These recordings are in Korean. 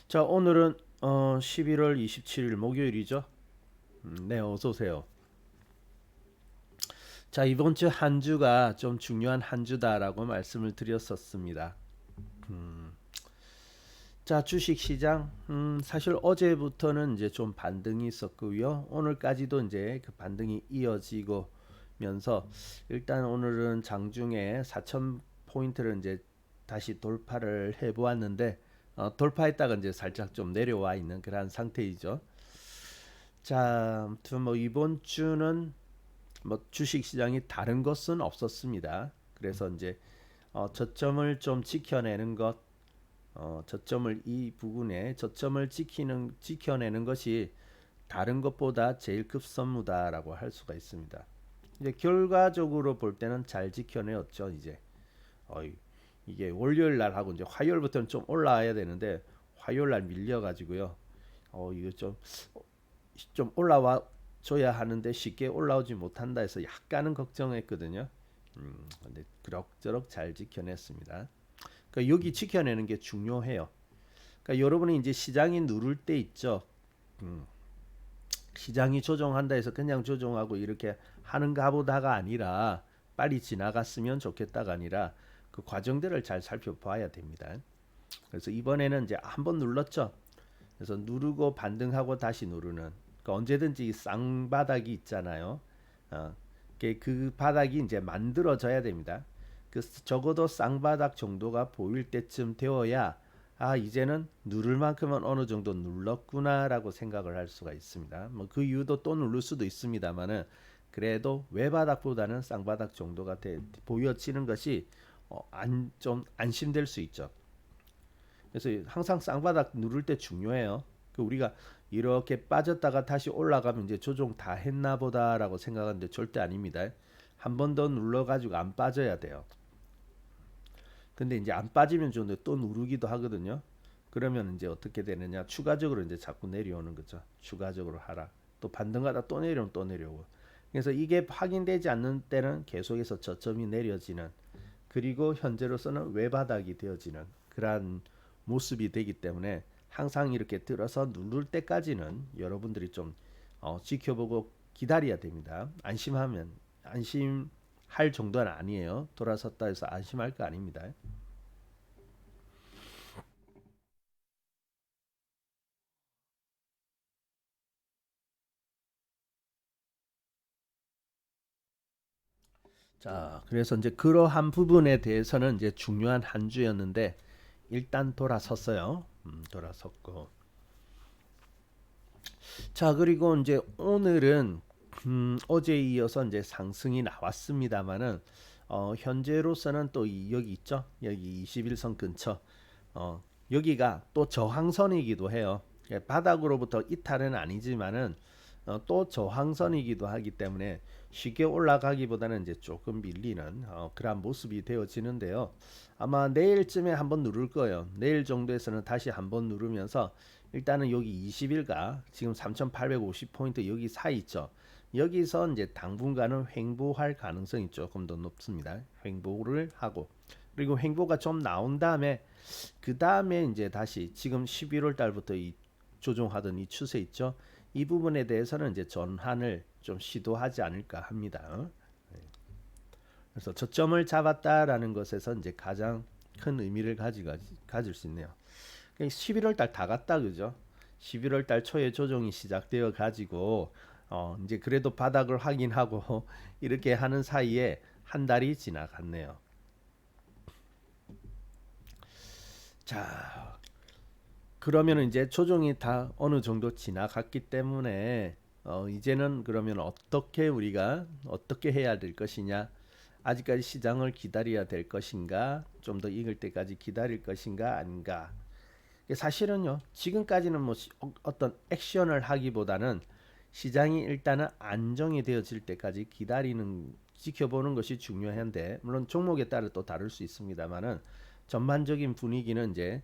자, 오늘은 11월 27일 목요일이죠. 네, 어서 오세요. 자, 이번 주 한 주가 좀 중요한 한 주다라고 말씀을 드렸었습니다. 자, 주식 시장 사실 어제부터는 이제 좀 반등이 있었고요. 오늘까지도 이제 그 반등이 이어지고면서 일단 오늘은 장중에 4천 포인트를 이제 다시 돌파를 해 보았는데 돌파했다가 이제 살짝 좀 내려와 있는 그런 상태이죠. 자, 아무튼 뭐 이번 주는 뭐 주식 시장이 다른 것은 없었습니다. 그래서 이제 저점을 좀 지켜내는 것, 저점을 이 부분에 저점을 지켜내는 것이 다른 것보다 제일 급선무다라고 할 수가 있습니다. 이제 결과적으로 볼 때는 잘 지켜내었죠. 이제 어이, 이게 월요일 날 하고 이제 화요일부터는 좀 올라와야 되는데 화요일 날 밀려 가지고요. 이거 좀 올라와 줘야 하는데 쉽게 올라오지 못한다 해서 약간은 걱정했거든요. 근데 그럭저럭 잘 지켜냈습니다. 그러니까 여기 지켜내는 게 중요해요. 그러니까 여러분이 이제 시장이 누를 때 있죠. 음, 시장이 조정한다 해서 그냥 조정하고 이렇게 하는가 보다가 아니라 빨리 지나갔으면 좋겠다가 아니라 그 과정들을 잘 살펴봐야 됩니다. 그래서 이번에는 이제 한번 눌렀죠. 그래서 누르고 반등하고 다시 누르는 그러니까 언제든지 쌍바닥이 있잖아요. 어, 그 바닥이 이제 만들어져야 됩니다. 그 적어도 쌍바닥 정도가 보일 때쯤 되어야 이제는 누를 만큼은 어느 정도 눌렀구나라고 생각을 할 수가 있습니다. 뭐 그 이유도 또 누를 수도 있습니다만은 그래도 외바닥보다는 쌍바닥 정도가 보여지는 것이 좀 안심될 수 있죠. 그래서 항상 쌍바닥 누를 때 중요해요. 그 우리가 이렇게 빠졌다가 다시 올라가면 이제 조정 다 했나 보다라고 생각하는데 절대 아닙니다. 한 번 더 눌러가지고 안 빠져야 돼요. 근데 이제 안 빠지면 좋은데 또 누르기도 하거든요. 그러면 이제 어떻게 되느냐? 추가적으로 이제 자꾸 내려오는 거죠. 추가적으로 하라. 또 반등하다 또 내려오면 또 내려오고. 그래서 이게 확인되지 않는 때는 계속해서 저점이 내려지는 그리고 현재로서는 외바닥이 되어지는 그러한 모습이 되기 때문에 항상 이렇게 들어서 누를 때까지는 여러분들이 좀 지켜보고 기다려야 됩니다. 안심할 정도는 아니에요. 돌아섰다 해서 안심할 거 아닙니다. 자, 그래서 이제 그러한 부분에 대해서는 이제 중요한 한 주였는데 일단 돌아섰어요. 돌아섰고. 자, 그리고 이제 오늘은 어제 이어서 이제 상승이 나왔습니다만은 현재로서는 또 여기 있죠. 여기 21선 근처. 여기가 또 저항선이기도 해요. 예, 바닥으로부터 이탈은 아니지만은 또 저항선이기도 하기 때문에 쉽게 올라가기보다는 이제 조금 밀리는 그런 모습이 되어지는데요. 아마 내일쯤에 한번 누를 거예요. 내일 정도에서는 다시 한번 누르면서 일단은 여기 20일가 지금 3,850포인트 여기 사이 있죠. 여기서 이제 당분간은 횡보할 가능성이 조금 더 높습니다. 횡보를 하고 그리고 횡보가 좀 나온 다음에 그 다음에 이제 다시 지금 11월 달부터 이 조종하던 이 추세 있죠. 이 부분에 대해서는 이제 전환을 좀 시도하지 않을까 합니다. 그래서 저점을 잡았다라는 것에서 이제 가장 큰 의미를 가질 수 있네요. 11월 달 다 갔다 그죠? 11월 달 초에 조정이 시작되어 가지고 이제 그래도 바닥을 확인하고 이렇게 하는 사이에 한 달이 지나갔네요. 자, 그러면 이제 조정이 다 어느 정도 지나갔기 때문에 이제는 그러면 어떻게 우리가 어떻게 해야 될 것이냐? 아직까지 시장을 기다려야 될 것인가? 좀 더 익을 때까지 기다릴 것인가? 아닌가? 사실은요, 지금까지는 뭐 어떤 액션을 하기보다는 시장이 일단은 안정이 되어질 때까지 지켜보는 것이 중요한데, 물론 종목에 따라 또 다를 수 있습니다만은 전반적인 분위기는 이제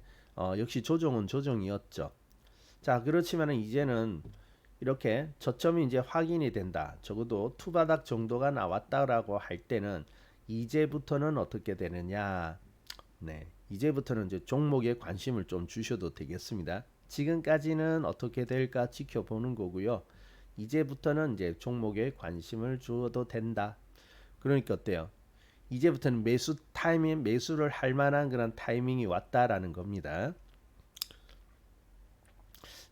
역시 조정은 조정이었죠. 자, 그렇지만은 이제는 이렇게 저점이 이제 확인이 된다. 적어도 투바닥 정도가 나왔다라고 할 때는 이제부터는 어떻게 되느냐? 네. 이제부터는 이제 종목에 관심을 좀 주셔도 되겠습니다. 지금까지는 어떻게 될까 지켜보는 거고요. 이제부터는 이제 종목에 관심을 주어도 된다. 그러니까 어때요? 이제부터는 매수 타이밍, 매수를 할 만한 그런 타이밍이 왔다라는 겁니다.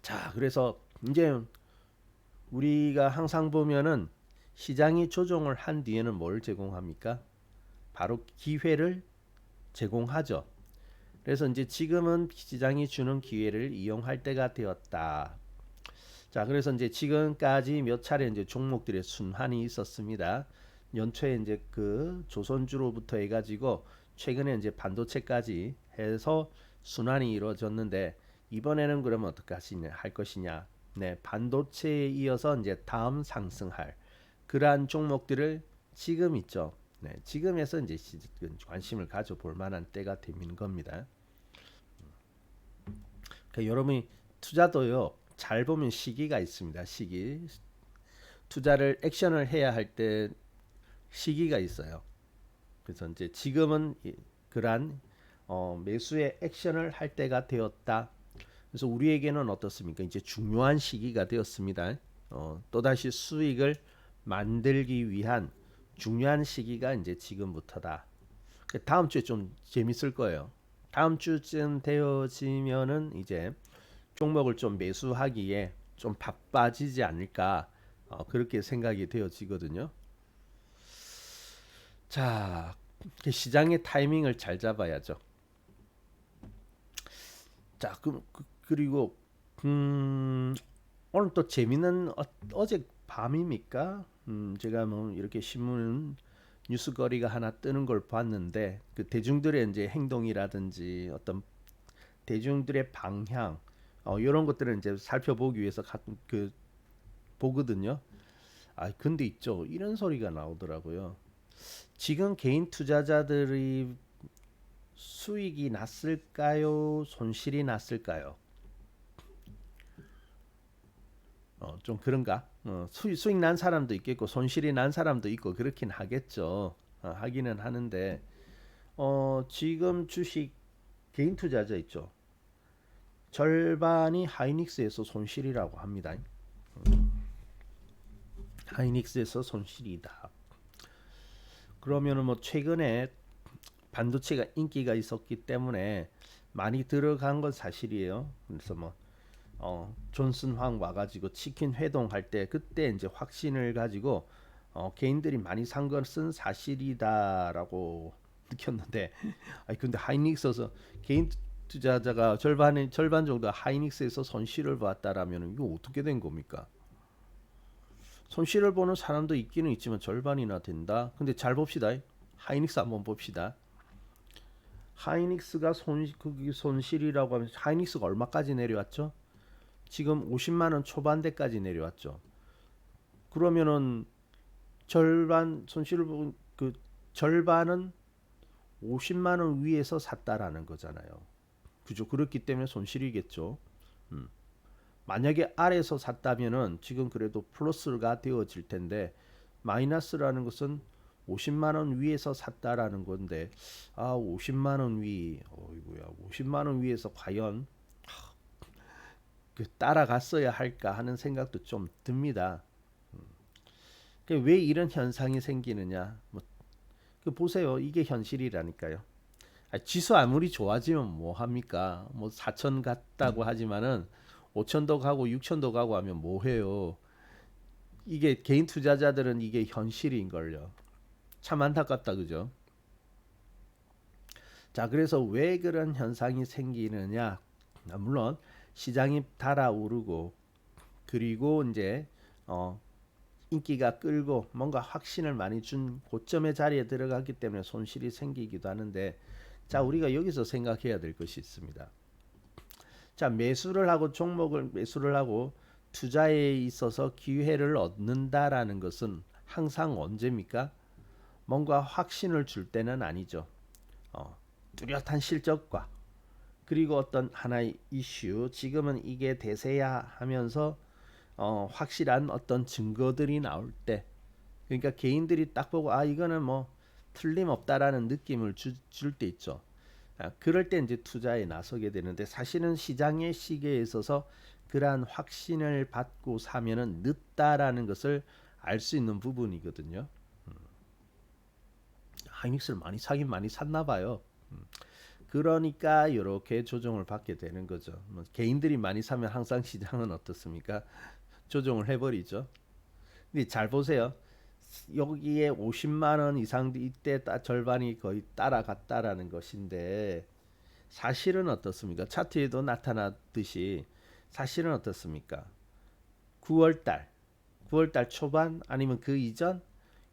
자, 그래서 이제 우리가 항상 보면은 시장이 조정을 한 뒤에는 뭘 제공합니까? 바로 기회를 제공하죠. 그래서 이제 지금은 시장이 주는 기회를 이용할 때가 되었다. 자, 그래서 이제 지금까지 몇 차례 이제 종목들의 순환이 있었습니다. 연초에 이제 그 조선주로부터 해가지고 최근에 이제 반도체까지 해서 순환이 이루어졌는데 이번에는 그러면 어떻게 할 것이냐? 네, 반도체에 이어서 이제 다음 상승할 그러한 종목들을 지금 있죠. 네, 지금에서 이제 관심을 가져볼 만한 때가 되는 겁니다. 그러니까 여러분이 투자도요 잘 보면 시기가 있습니다. 시기 투자를 액션을 해야 할 때 시기가 있어요. 그래서 이제 지금은 그러한 매수의 액션을 할 때가 되었다. 그래서 우리에게는 어떻습니까? 이제 중요한 시기가 되었습니다. 또다시 수익을 만들기 위한 중요한 시기가 이제 지금부터다. 다음 주에 좀 재밌을 거예요. 다음 주쯤 되어지면은 이제 종목을 좀 매수하기에 좀 바빠지지 않을까 그렇게 생각이 되어지거든요. 자, 시장의 타이밍을 잘 잡아야죠. 자, 그리고 오늘 또 재밌는 어제 밤입니까? 제가 뭐 이렇게 신문 뉴스거리가 하나 뜨는 걸 봤는데 그 대중들의 이제 행동이라든지 어떤 대중들의 방향 이런 것들을 이제 살펴보기 위해서 그 보거든요. 아 근데 있죠 이런 소리가 나오더라고요. 지금 개인 투자자들이 수익이 났을까요? 손실이 났을까요? 좀 그런가? 수익 난 사람도 있겠고 손실이 난 사람도 있고 그렇긴 하겠죠. 하기는 하는데 지금 주식 개인 투자자 있죠. 절반이 하이닉스에서 손실이라고 합니다. 하이닉스에서 손실이다. 그러면은 뭐 최근에 반도체가 인기가 있었기 때문에 많이 들어간 건 사실이에요. 그래서 뭐 존슨 황 와가지고 치킨 회동할 때 그때 이제 확신을 가지고 개인들이 많이 산 것은 사실이다라고 느꼈는데, 아니 근데 하이닉스에서 개인 투자자가 절반 정도 하이닉스에서 손실을 봤다라면 이거 어떻게 된 겁니까? 손실을 보는 사람도 있기는 있지만 절반이나 된다. 근데 잘 봅시다. 하이닉스 한번 봅시다. 하이닉스가 손실이라고 하면 하이닉스가 얼마까지 내려왔죠? 지금 50만 원 초반대까지 내려왔죠. 그러면은 절반 손실을 본 그 절반은 50만 원 위에서 샀다라는 거잖아요. 그죠? 그렇기 때문에 손실이겠죠. 음. 만약에 아래에서 샀다면은 지금 그래도 플러스가 되어질 텐데 마이너스라는 것은 50만 원 위에서 샀다라는 건데 50만 원 위, 어이구야, 50만 원 위에서 과연 따라갔어야 할까 하는 생각도 좀 듭니다. 왜 이런 현상이 생기느냐? 그 보세요. 이게 현실이라니까요. 지수 아무리 좋아지면 뭐 합니까? 뭐 4천 갔다고 하지만은 5천도 가고 6천도 가고 하면 뭐 해요? 이게 개인 투자자들은 이게 현실인 걸요. 참 안타깝다 그죠? 자, 그래서 왜 그런 현상이 생기느냐? 물론 시장이 달아오르고 그리고 이제 인기가 끌고 뭔가 확신을 많이 준 고점의 자리에 들어갔기 때문에 손실이 생기기도 하는데, 자, 우리가 여기서 생각해야 될 것이 있습니다. 자, 종목을 매수를 하고 투자에 있어서 기회를 얻는다라는 것은 항상 언제입니까? 뭔가 확신을 줄 때는 아니죠. 뚜렷한 실적과 그리고 어떤 하나의 이슈, 지금은 이게 대세야 하면서 확실한 어떤 증거들이 나올 때, 그러니까 개인들이 딱 보고 이거는 뭐 틀림없다라는 느낌을 줄 때 있죠. 그럴 때 이제 투자에 나서게 되는데 사실은 시장의 시계에 있어서 그러한 확신을 받고 사면은 늦다라는 것을 알 수 있는 부분이거든요. 하이닉스를 많이 사긴 많이 샀나 봐요. 그러니까 이렇게 조정을 받게 되는 거죠. 뭐 개인들이 많이 사면 항상 시장은 어떻습니까? 조정을 해버리죠. 근데 잘 보세요. 여기에 50만 원 이상 이때 절반이 거의 따라갔다라는 것인데 사실은 어떻습니까? 차트에도 나타났듯이 사실은 어떻습니까? 9월 달, 9월 달 초반 아니면 그 이전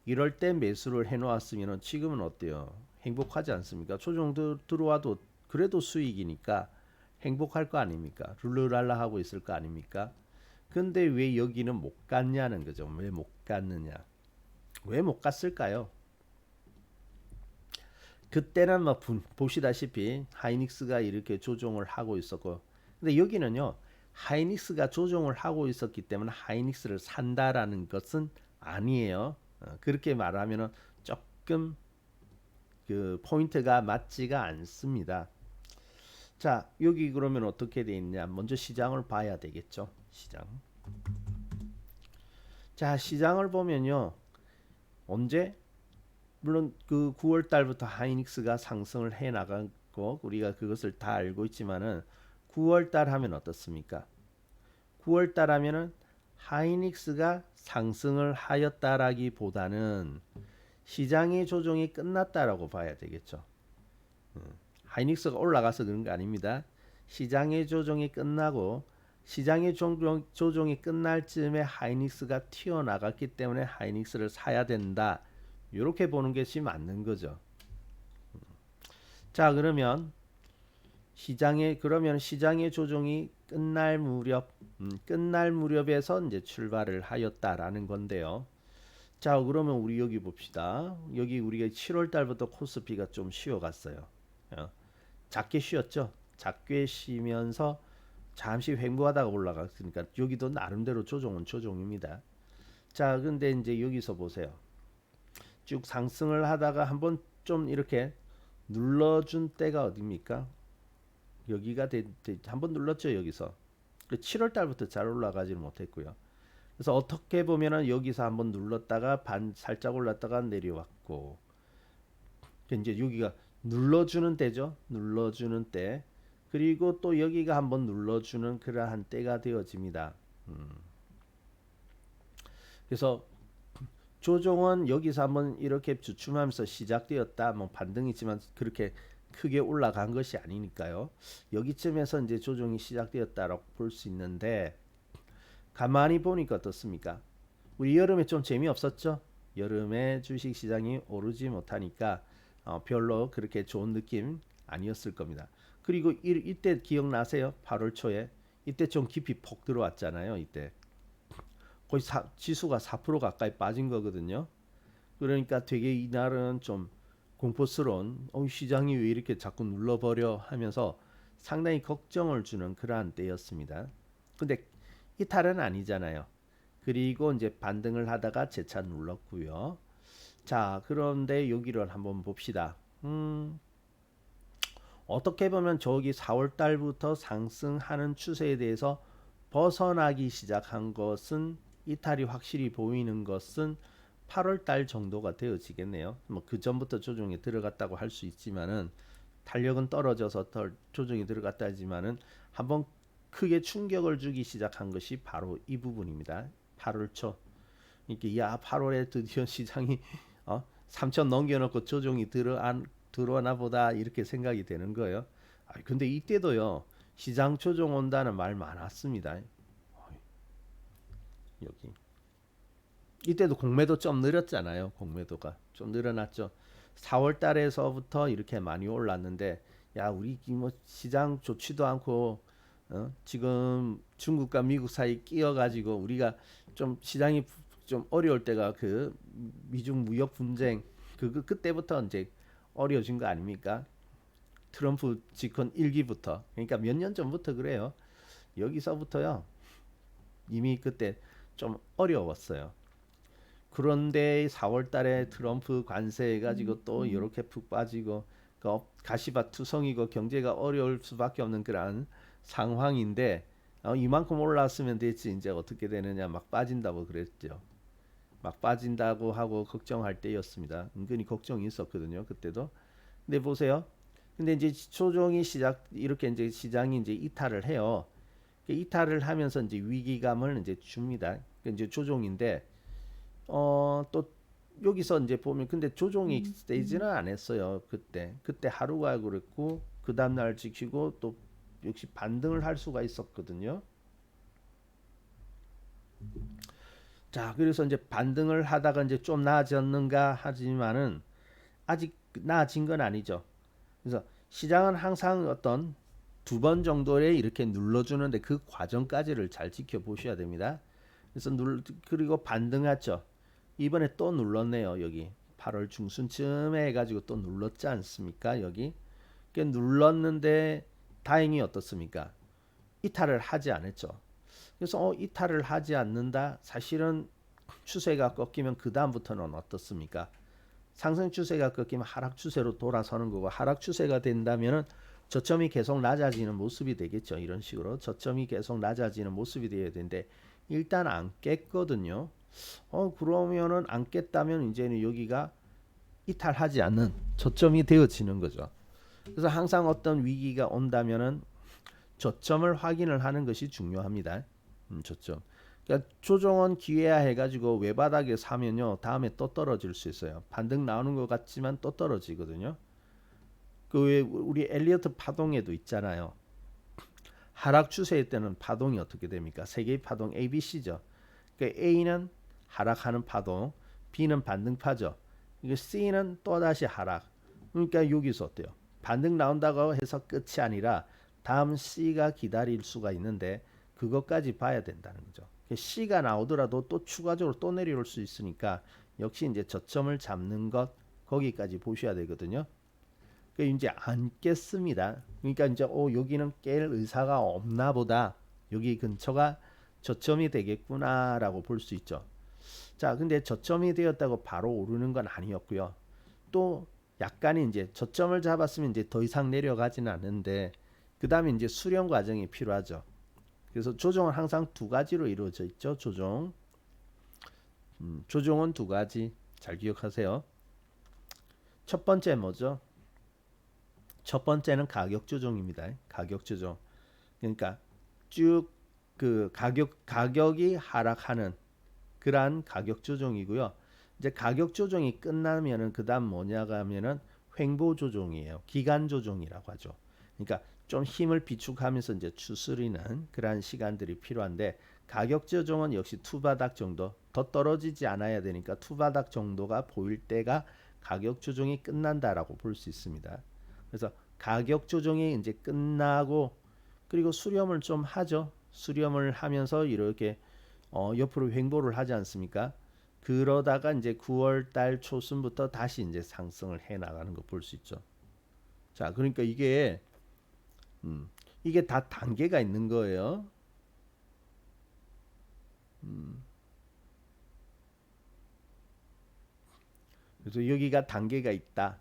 이럴 때 매수를 해놓았으면 지금은 어때요? 행복하지 않습니까? 조정 들어와도 그래도 수익이니까 행복할 거 아닙니까? 룰루랄라 하고 있을 거 아닙니까? 근데 왜 여기는 못 갔냐는 거죠. 왜 못 갔느냐? 왜 못 갔을까요? 그때는 뭐 보시다시피 하이닉스가 이렇게 조정을 하고 있었고, 근데 여기는요 하이닉스가 조정을 하고 있었기 때문에 하이닉스를 산다라는 것은 아니에요. 그렇게 말하면은 조금 그 포인트가 맞지가 않습니다. 자, 여기 그러면 어떻게 돼 있냐? 먼저 시장을 봐야 되겠죠. 시장. 자, 시장을 보면요. 언제 물론 그 9월 달부터 하이닉스가 상승을 해 나갔고 우리가 그것을 다 알고 있지만은 9월 달 하면 어떻습니까? 9월 달 하면은 하이닉스가 상승을 하였다라기보다는 시장의 조정이 끝났다라고 봐야 되겠죠. 하이닉스가 올라가서 그런 거 아닙니다. 시장의 조정이 끝나고 시장의 조정이 끝날 즈음에 하이닉스가 튀어나갔기 때문에 하이닉스를 사야 된다. 이렇게 보는 것이 맞는 거죠. 자, 그러면 시장의 조정이 끝날 무렵에서 이제 출발을 하였다라는 건데요. 자, 그러면 우리 여기 봅시다. 여기 우리가 7월 달부터 코스피가 좀 쉬어갔어요. 어, 작게 쉬었죠. 작게 쉬면서 잠시 횡보하다가 올라갔으니까 여기도 나름대로 조정은 조정입니다. 자, 근데 이제 여기서 보세요. 쭉 상승을 하다가 한번 좀 이렇게 눌러준 때가 어디입니까? 여기가 한번 눌렀죠 여기서. 7월 달부터 잘 올라가지는 못했고요. 그래서 어떻게 보면은 여기서 한번 눌렀다가 살짝 올랐다가 내려왔고 이제 여기가 눌러주는 때죠. 눌러주는 때. 그리고 또 여기가 한번 눌러주는 그러한 때가 되어집니다. 그래서 조정은 여기서 한번 이렇게 주춤하면서 시작되었다. 뭐 반등이지만 그렇게 크게 올라간 것이 아니니까요. 여기쯤에서 이제 조정이 시작되었다라고 볼 수 있는데 가만히 보니까 어떻습니까? 우리 여름에 좀 재미없었죠? 여름에 주식 시장이 오르지 못하니까 별로 그렇게 좋은 느낌 아니었을 겁니다. 그리고 이때 기억나세요? 8월 초에 이때 좀 깊이 폭 들어왔잖아요. 이때 거의 지수가 4% 가까이 빠진 거거든요. 그러니까 되게 이날은 좀 공포스러운 시장이 왜 이렇게 자꾸 눌러버려 하면서 상당히 걱정을 주는 그러한 때였습니다. 근데 이탈은 아니잖아요. 그리고 이제 반등을 하다가 재차 눌렀고요. 자, 그런데 여기를 한번 봅시다. 어떻게 보면 저기 4월 달부터 상승하는 추세에 대해서 벗어나기 시작한 것은 이탈이 확실히 보이는 것은 8월 달 정도가 되어지겠네요. 뭐 그 전부터 조정에 들어갔다고 할 수 있지만은 탄력은 떨어져서 덜 조정이 들어갔다 하지만은 한번 크게 충격을 주기 시작한 것이 바로 이 부분입니다. 8월 초. 이게 8월에 드디어 시장이 3천 넘겨놓고 조정이 들어나 보다 이렇게 생각이 되는 거예요. 근데 이때도요. 시장 조정 온다는 말 많았습니다. 여기 이때도 공매도 좀 늘었잖아요. 공매도가 좀 늘어났죠. 4월 달에서부터 이렇게 많이 올랐는데 야 우리 뭐 시장 좋지도 않고 지금 중국과 미국 사이 끼어가지고 우리가 좀 시장이 좀 어려울 때가 그 미중 무역 분쟁 그때부터 이제 어려워진 거 아닙니까? 트럼프 집권 1기부터 그러니까 몇 년 전부터 그래요. 여기서부터요 이미 그때 좀 어려웠어요. 그런데 4월 달에 트럼프 관세 해가지고 또 이렇게 푹 빠지고 가시밭투성이고 경제가 어려울 수밖에 없는 그런 상황인데 이만큼 올랐으면 됐지 이제 어떻게 되느냐 막 빠진다고 그랬죠. 막 빠진다고 하고 걱정할 때였습니다. 은근히 걱정이 있었거든요. 그때도. 근데 보세요. 근데 이제 조종이 시작 이렇게 이제 시장이 이제 이탈을 해요. 이탈을 하면서 이제 위기감을 이제 줍니다. 이제 조종인데 또 여기서 이제 보면 근데 조종이 세지는 않았어요. 그때 하루가 그랬고 그 다음 날 지키고 또 역시 반등을 할 수가 있었거든요. 자, 그래서 이제 반등을 하다가 이제 좀 나아졌는가 하지만은 아직 나아진 건 아니죠. 그래서 시장은 항상 어떤 두 번 정도에 이렇게 눌러주는데 그 과정까지를 잘 지켜보셔야 됩니다. 그래서 그리고 반등했죠. 이번에 또 눌렀네요. 여기 8월 중순쯤에 해가지고 또 눌렀지 않습니까? 여기 눌렀는데 다행히 어떻습니까? 이탈을 하지 않았죠. 그래서 이탈을 하지 않는다. 사실은 추세가 꺾이면 그 다음부터는 어떻습니까? 상승 추세가 꺾이면 하락 추세로 돌아서는 거고 하락 추세가 된다면은 저점이 계속 낮아지는 모습이 되겠죠. 이런 식으로 저점이 계속 낮아지는 모습이 되어야 되는데 일단 안 깼거든요. 그러면은 안 깼다면 이제는 여기가 이탈하지 않는 저점이 되어지는 거죠. 그래서 항상 어떤 위기가 온다면은 저점을 확인을 하는 것이 중요합니다. 저점. 그러니까 조정은 기회야 해가지고 외바닥에 사면요 다음에 또 떨어질 수 있어요. 반등 나오는 것 같지만 또 떨어지거든요. 그 우리 엘리어트 파동에도 있잖아요. 하락 추세일 때는 파동이 어떻게 됩니까? 세 개의 파동 ABC죠. 그러니까 A는 하락하는 파동, B는 반등파죠. 이게 C는 또 다시 하락. 그러니까 여기서 어때요? 반등 나온다고 해서 끝이 아니라 다음 C가 기다릴 수가 있는데 그것까지 봐야 된다는 거죠. C가 나오더라도 또 추가적으로 또 내려올 수 있으니까 역시 이제 저점을 잡는 것 거기까지 보셔야 되거든요. 그러니까 이제 안 깼습니다. 그러니까 이제 여기는 깰 의사가 없나 보다. 여기 근처가 저점이 되겠구나라고 볼 수 있죠. 자, 근데 저점이 되었다고 바로 오르는 건 아니었고요. 또 약간의 이제 저점을 잡았으면 이제 더 이상 내려가지는 않는데 그 다음에 이제 수렴 과정이 필요하죠. 그래서 조정은 항상 두 가지로 이루어져 있죠. 조정은 두 가지 잘 기억하세요. 첫 번째 뭐죠? 첫 번째는 가격 조정입니다. 가격 조정. 그러니까 쭉 그 가격이 하락하는 그러한 가격 조정이고요. 이제 가격 조정이 끝나면은 그다음 뭐냐가 하면은 횡보 조정이에요. 기간 조정이라고 하죠. 그러니까 좀 힘을 비축하면서 이제 추스리는 그러한 시간들이 필요한데 가격 조정은 역시 투바닥 정도 더 떨어지지 않아야 되니까 투바닥 정도가 보일 때가 가격 조정이 끝난다라고 볼 수 있습니다. 그래서 가격 조정이 이제 끝나고 그리고 수렴을 좀 하죠. 수렴을 하면서 이렇게 옆으로 횡보를 하지 않습니까? 그러다가 이제 9월 달 초순부터 다시 이제 상승을 해 나가는 거 볼 수 있죠. 자, 그러니까 이게 다 단계가 있는 거예요. 그래서 여기가 단계가 있다.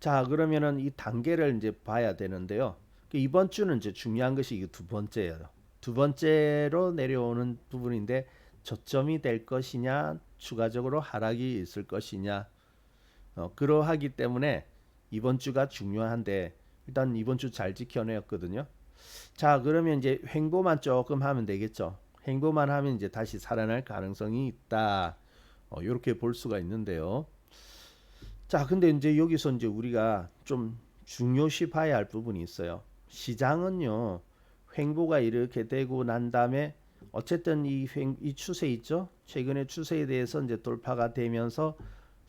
자, 그러면은 이 단계를 이제 봐야 되는데요. 이번 주는 이제 중요한 것이 이게 두 번째예요. 두 번째로 내려오는 부분인데 저점이 될 것이냐, 추가적으로 하락이 있을 것이냐, 그러하기 때문에 이번 주가 중요한데 일단 이번 주 잘 지켜냈거든요. 자, 그러면 이제 횡보만 조금 하면 되겠죠. 횡보만 하면 이제 다시 살아날 가능성이 있다. 이렇게 볼 수가 있는데요. 자, 근데 이제 여기서 이제 우리가 좀 중요시 봐야 할 부분이 있어요. 시장은요, 횡보가 이렇게 되고 난 다음에 어쨌든 이 추세 있죠? 최근의 추세에 대해서 이제 돌파가 되면서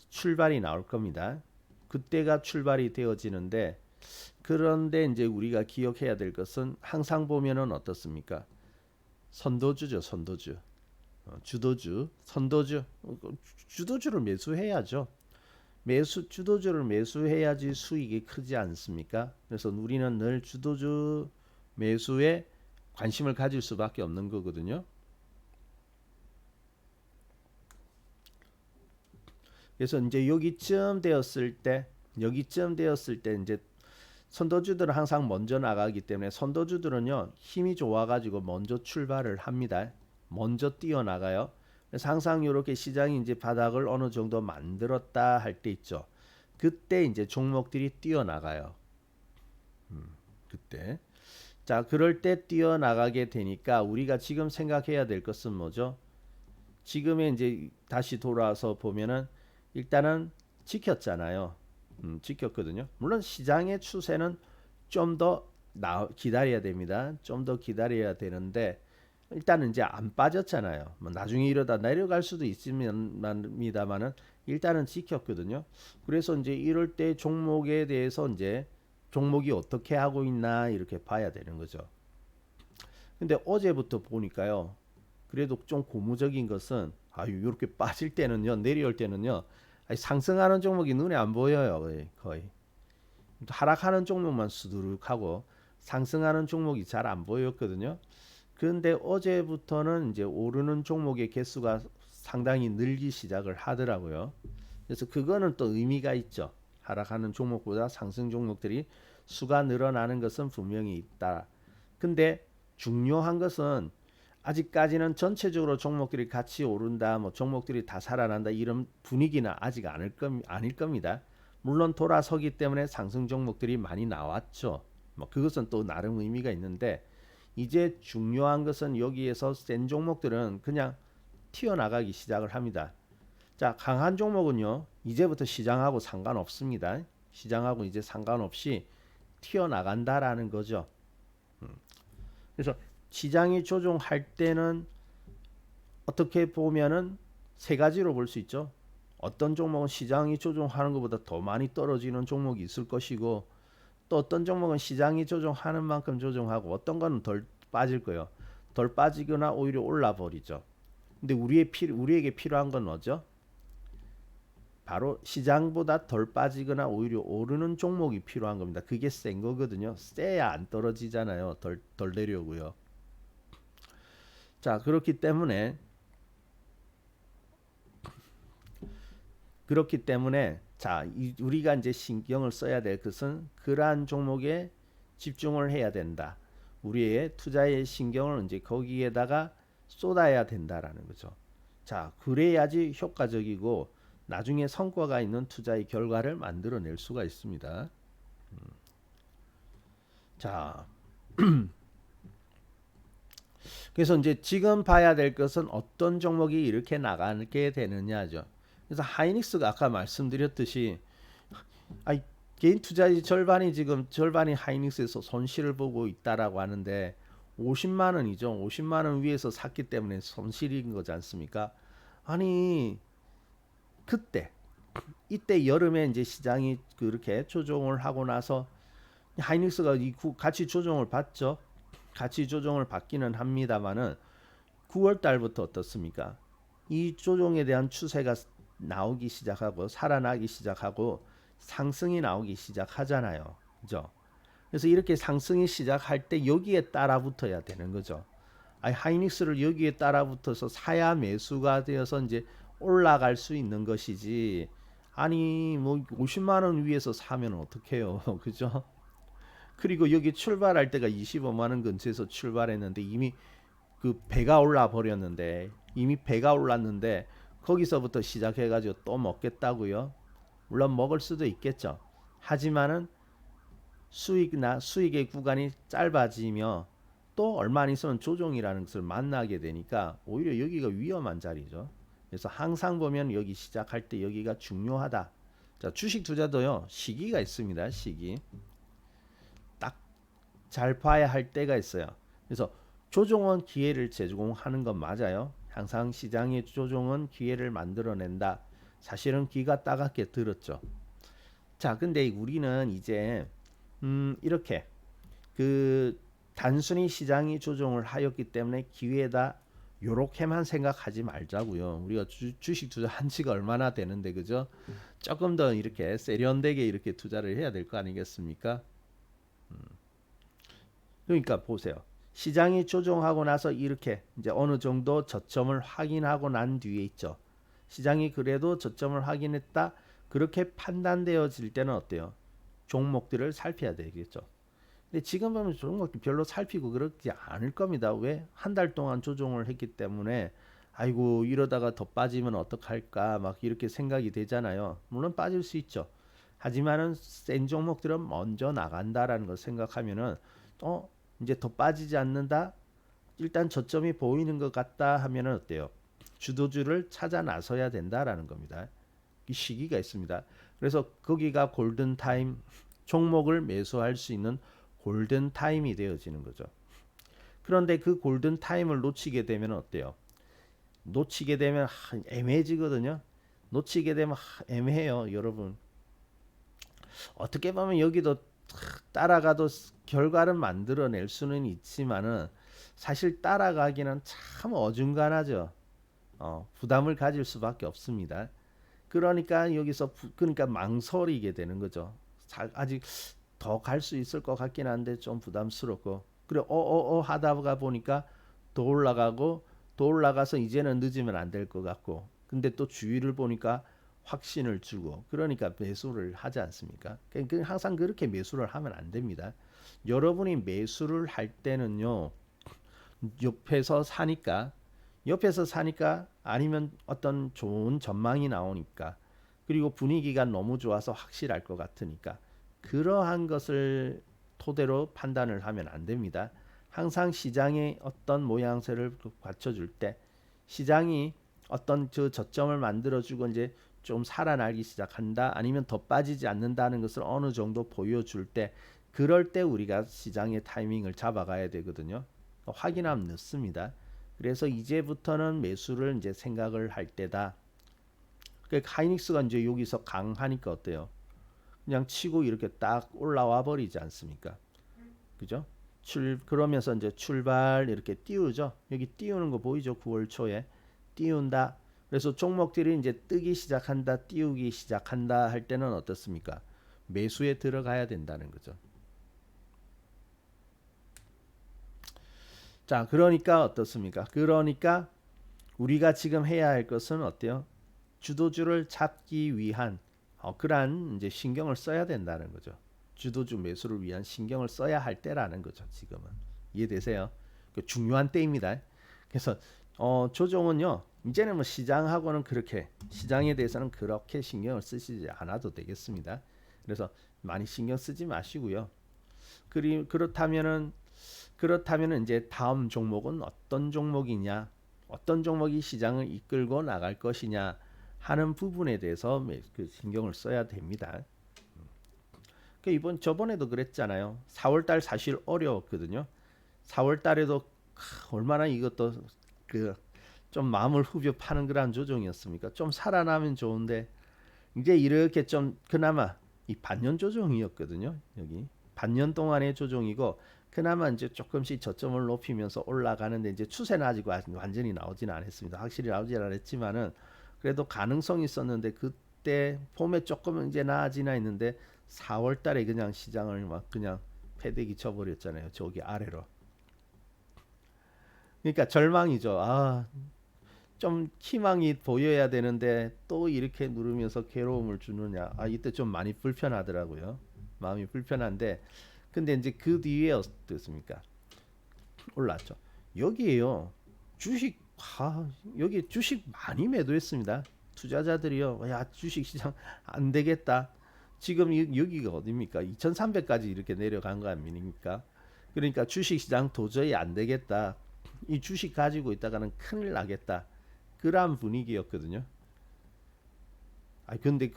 출발이 나올 겁니다. 그때가 출발이 되어지는데 그런데 이제 우리가 기억해야 될 것은 항상 보면은 어떻습니까? 선도주죠, 선도주. 주도주, 선도주, 주도주를 매수해야죠. 주도주를 매수해야지 수익이 크지 않습니까? 그래서 우리는 늘 주도주 매수에 관심을 가질 수밖에 없는 거거든요. 그래서 이제 여기쯤 되었을 때 여기쯤 되었을 때 이제 선도주들은 항상 먼저 나가기 때문에 선도주들은요 힘이 좋아가지고 먼저 출발을 합니다. 먼저 뛰어나가요. 그래서 항상 이렇게 시장이 이제 바닥을 어느 정도 만들었다 할 때 있죠. 그때 이제 종목들이 뛰어나가요. 그때. 자, 그럴 때 뛰어나가게 되니까 우리가 지금 생각해야 될 것은 뭐죠? 지금의 이제 다시 돌아와서 보면은 일단은 지켰잖아요. 지켰거든요. 물론 시장의 추세는 좀 더 기다려야 됩니다. 좀 더 기다려야 되는데 일단은 이제 안 빠졌잖아요. 뭐 나중에 이러다 내려갈 수도 있습니다만은 일단은 지켰거든요. 그래서 이제 이럴 때 종목에 대해서 이제 종목이 어떻게 하고 있나 이렇게 봐야 되는 거죠. 근데 어제부터 보니까요. 그래도 좀 고무적인 것은 아유 이렇게 빠질 때는요 내려올 때는요 상승하는 종목이 눈에 안 보여요 거의. 하락하는 종목만 수두룩하고 상승하는 종목이 잘 안 보였거든요. 그런데 어제부터는 이제 오르는 종목의 개수가 상당히 늘기 시작을 하더라고요. 그래서 그거는 또 의미가 있죠. 하락하는 종목보다 상승 종목들이 수가 늘어나는 것은 분명히 있다. 근데 중요한 것은 아직까지는 전체적으로 종목들이 같이 오른다, 뭐 종목들이 다 살아난다 이런 분위기는 아직 아닐 겁니다. 물론 돌아서기 때문에 상승 종목들이 많이 나왔죠. 뭐 그것은 또 나름 의미가 있는데 이제 중요한 것은 여기에서 센 종목들은 그냥 튀어나가기 시작을 합니다. 자, 강한 종목은요. 이제부터 시장하고 상관없습니다. 시장하고 이제 상관없이 튀어나간다라는 거죠. 그래서 시장이 조종할 때는 어떻게 보면은 세 가지로 볼 수 있죠. 어떤 종목은 시장이 조종하는 것보다 더 많이 떨어지는 종목이 있을 것이고 또 어떤 종목은 시장이 조종하는 만큼 조종하고 어떤 거는 덜 빠질 거예요. 덜 빠지거나 오히려 올라 버리죠. 근데 우리에게 필요한 건 뭐죠? 바로 시장보다 덜 빠지거나 오히려 오르는 종목이 필요한 겁니다. 그게 센 거거든요. 세야 안 떨어지잖아요. 덜 내려오고요. 자, 그렇기 때문에 자, 우리가 이제 신경을 써야 될 것은 그러한 종목에 집중을 해야 된다. 우리의 투자의 신경을 이제 거기에다가 쏟아야 된다라는 거죠. 자, 그래야지 효과적이고 나중에 성과가 있는 투자의 결과를 만들어낼 수가 있습니다. 자, 그래서 이제 지금 봐야 될 것은 어떤 종목이 이렇게 나가게 되느냐죠. 그래서 하이닉스가 아까 말씀드렸듯이 아이, 개인 투자의 절반이 하이닉스에서 손실을 보고 있다라고 하는데 50만 원이죠. 50만 원 위에서 샀기 때문에 손실인 거지 않습니까? 아니 그때 이때 여름에 이제 시장이 그렇게 조정을 하고 나서 하이닉스가 이 가치 조정을 받죠. 가치 조정을 받기는 합니다만은 9월 달부터 어떻습니까? 이 조정에 대한 추세가 나오기 시작하고 살아나기 시작하고 상승이 나오기 시작하잖아요. 그죠? 그래서 이렇게 상승이 시작할 때 여기에 따라 붙어야 되는 거죠. 아니, 하이닉스를 여기에 따라 붙어서 사야 매수가 되어서 이제 올라갈 수 있는 것이지. 아니 뭐 50만 원 위에서 사면 어떡해요. 그죠? 그리고 여기 출발할 때가 25만 원 근처에서 출발했는데 이미 그 배가 올라 버렸는데 이미 배가 올랐는데 거기서부터 시작해가지고 또 먹겠다고요? 물론 먹을 수도 있겠죠. 하지만은 수익의 구간이 짧아지며 또 얼마 안 있으면 조정이라는 것을 만나게 되니까 오히려 여기가 위험한 자리죠. 그래서 항상 보면 여기 시작할 때 여기가 중요하다. 자, 주식 투자도요 시기가 있습니다. 시기 딱 잘 봐야 할 때가 있어요. 그래서 조정은 기회를 제공하는 건 맞아요. 항상 시장의 조정은 기회를 만들어낸다. 사실은 귀가 따갑게 들었죠. 자, 근데 우리는 이제 이렇게 그 단순히 시장이 조정을 하였기 때문에 기회다 요렇게만 생각하지 말자고요. 우리가 주식 투자 한 지가 얼마나 되는데 그죠? 조금 더 이렇게 세련되게 이렇게 투자를 해야 될 거 아니겠습니까? 그러니까 보세요. 시장이 조정하고 나서 이렇게 이제 어느 정도 저점을 확인하고 난 뒤에 있죠. 시장이 그래도 저점을 확인했다. 그렇게 판단되어질 때는 어때요? 종목들을 살펴야 되겠죠. 근데 지금 보면 종목들 별로 살피고 그렇지 않을 겁니다. 왜? 한 달 동안 조정을 했기 때문에 아이고 이러다가 더 빠지면 어떡할까 막 이렇게 생각이 되잖아요. 물론 빠질 수 있죠. 하지만은 센 종목들은 먼저 나간다라는 걸 생각하면은 이제 더 빠지지 않는다. 일단 저점이 보이는 것 같다 하면은 어때요? 주도주를 찾아 나서야 된다라는 겁니다. 이 시기가 있습니다. 그래서 거기가 골든 타임, 종목을 매수할 수 있는 골든 타임이 되어지는 거죠. 그런데 그 골든 타임을 놓치게 되면 어때요? 놓치게 되면 애매해지거든요. 놓치게 되면 애매해요, 여러분. 어떻게 보면 여기도 따라가도 결과를 만들어낼 수는 있지만은 사실 따라가기는 참 어중간하죠. 부담을 가질 수밖에 없습니다. 그러니까 여기서 그러니까 망설이게 되는 거죠. 아직 더 갈 수 있을 것 같긴 한데 좀 부담스럽고 그래 하다가 보니까 더 올라가고 더 올라가서 이제는 늦으면 안 될 것 같고 근데 또 주위를 보니까 확신을 주고 그러니까 매수를 하지 않습니까? 그러니까 항상 그렇게 매수를 하면 안 됩니다. 여러분이 매수를 할 때는요 옆에서 사니까 아니면 어떤 좋은 전망이 나오니까 그리고 분위기가 너무 좋아서 확실할 것 같으니까 그러한 것을 토대로 판단을 하면 안 됩니다. 항상 시장의 어떤 모양새를 갖춰줄 때 시장이 어떤 저 저점을 만들어주고 이제 좀 살아나기 시작한다 아니면 더 빠지지 않는다는 것을 어느 정도 보여줄 때 그럴 때 우리가 시장의 타이밍을 잡아가야 되거든요. 확인하면 늦습니다. 그래서 이제부터는 매수를 이제 생각을 할 때다. 그러니까 하이닉스가 이제 여기서 강하니까 어때요? 그냥 치고 이렇게 딱 올라와 버리지 않습니까? 그죠? 그러면서 이제 출발 이렇게 띄우죠. 여기 띄우는 거 보이죠? 9월 초에 띄운다. 그래서 종목들이 이제 뜨기 시작한다, 띄우기 시작한다 할 때는 어떻습니까? 매수에 들어가야 된다는 거죠. 자, 그러니까 어떻습니까? 그러니까 우리가 지금 해야 할 것은 어때요? 주도주를 잡기 위한 그러한 이제 신경을 써야 된다는 거죠. 주도주 매수를 위한 신경을 써야 할 때라는 거죠. 지금은 이해되세요? 그 중요한 때입니다. 그래서 조정은요 이제는 뭐 시장하고는 그렇게 시장에 대해서는 그렇게 신경을 쓰시지 않아도 되겠습니다. 그래서 많이 신경 쓰지 마시고요. 그렇다면은 이제 다음 종목은 어떤 종목이냐, 어떤 종목이 시장을 이끌고 나갈 것이냐 하는 부분에 대해서 그 신경을 써야 됩니다. 그 이번 저번에도 그랬잖아요. 4월 달 사실 어려웠거든요. 4월 달에도 얼마나 이것도 그 좀 마음을 후벼 파는 그런 조정이었습니까? 좀 살아나면 좋은데 이제 이렇게 좀 그나마 이 반년 조정이었거든요. 여기 반년 동안의 조정이고 그나마 이제 조금씩 저점을 높이면서 올라가는데 이제 추세는 아직 완전히 나오지는 않았습니다. 확실히 나오지 않았지만은 그래도 가능성이 있었는데 그때 봄에 조금 이제 나아지나 했는데 4월 달에 그냥 시장을 막 그냥 패대기 쳐버렸잖아요. 저기 아래로. 그러니까 절망이죠. 좀 희망이 보여야 되는데 또 이렇게 누르면서 괴로움을 주느냐. 이때 좀 많이 불편하더라고요. 마음이 불편한데 근데 이제 그 뒤에 어떻습니까? 올랐죠. 여기에요. 주식 여기 주식 많이 매도했습니다. 투자자들이요. 야, 주식 시장 안 되겠다. 지금 여기가 어디입니까? 2,300까지 이렇게 내려간 거 아닙니까? 그러니까 주식 시장 도저히 안 되겠다. 이 주식 가지고 있다가는 큰일 나겠다. 그러한 분위기였거든요. 근데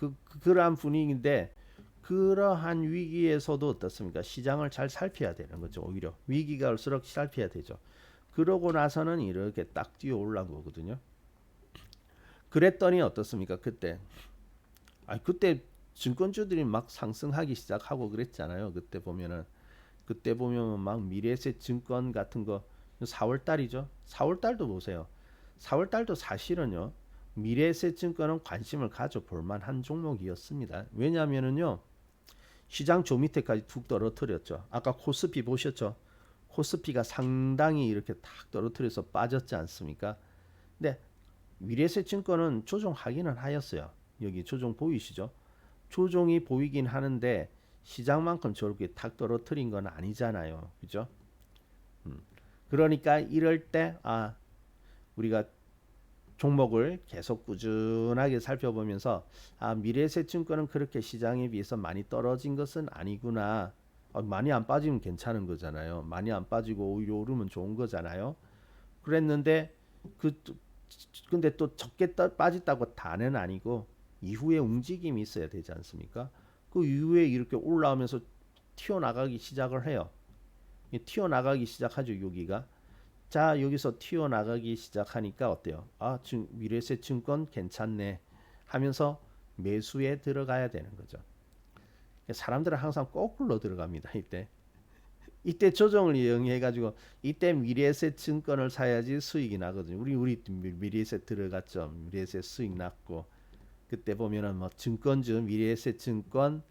그러한 분위기인데 그러한 위기에서도 어떻습니까? 시장을 잘 살펴야 되는 거죠. 오히려 위기가 올수록 살펴야 되죠. 그러고 나서는 이렇게 딱 뛰어 올라온 거거든요. 그랬더니 어떻습니까? 그때 증권주들이 막 상승하기 시작하고 그랬잖아요. 그때 보면은 막 미래에셋 증권 같은 거 4월 달이죠. 4월 달도 보세요. 4월 달도 사실은요. 미래에셋 증권은 관심을 가져볼 만한 종목이었습니다. 왜냐하면은요. 시장 조 밑에까지 툭 떨어뜨렸죠. 아까 코스피 보셨죠? 코스피가 상당히 이렇게 탁 떨어뜨려서 빠졌지 않습니까? 근데 미래에셋증권은 조정하기는 하였어요. 여기 조정 보이시죠? 조정이 보이긴 하는데 시장만큼 저렇게 탁 떨어뜨린 건 아니잖아요. 그죠? 음. 그러니까 이럴 때 우리가 종목을 계속 꾸준하게 살펴보면서 미래에셋증권은 그렇게 시장에 비해서 많이 떨어진 것은 아니구나. 많이 안 빠지면 괜찮은 거잖아요. 많이 안 빠지고 오히려 오르면 좋은 거잖아요. 그랬는데 그 근데 또 적게 빠졌다고 다는 아니고 이후에 움직임이 있어야 되지 않습니까? 그 이후에 이렇게 올라오면서 튀어나가기 시작을 해요. 튀어나가기 시작하죠, 여기가. 자, 여기서 튀어나가기 시작하니까 어때요? 미래에셋증권 괜찮네 하면서 매수에 들어가야 되는 거죠. 사람들은 항상 거꾸로 들어갑니다. 이때 조정을 이용해 가지고 이때 미래에셋 증권을 사야지 수익이 나거든요. 우리 미래에셋 들어갔죠. 미래에셋 수익 났고 그때 보면은 뭐 증권주 미래에셋 증권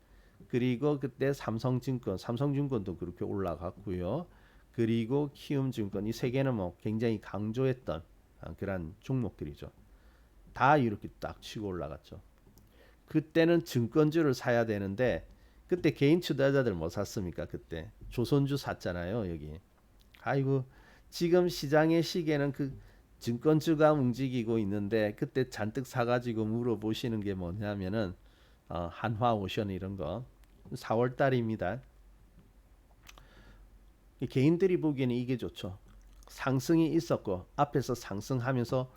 그리고 그때 삼성증권도 그렇게 올라갔고요. 그리고 키움증권 이 세 개는 뭐 굉장히 강조했던 그런 종목들이죠. 다 이렇게 딱 치고 올라갔죠. 그때는 증권주를 사야 되는데 그때 개인 투자자들 뭐 샀습니까? 그때 조선주 샀잖아요. 여기. 아이고 지금 시장의 시계는 그 증권주가 움직이고 있는데 그때 잔뜩 사가지고 물어보시는 게 뭐냐면은 한화오션 이런 거 4월 달입니다. 개인들이 보기에는 이게 좋죠. 상승이 있었고 앞에서 상승하면서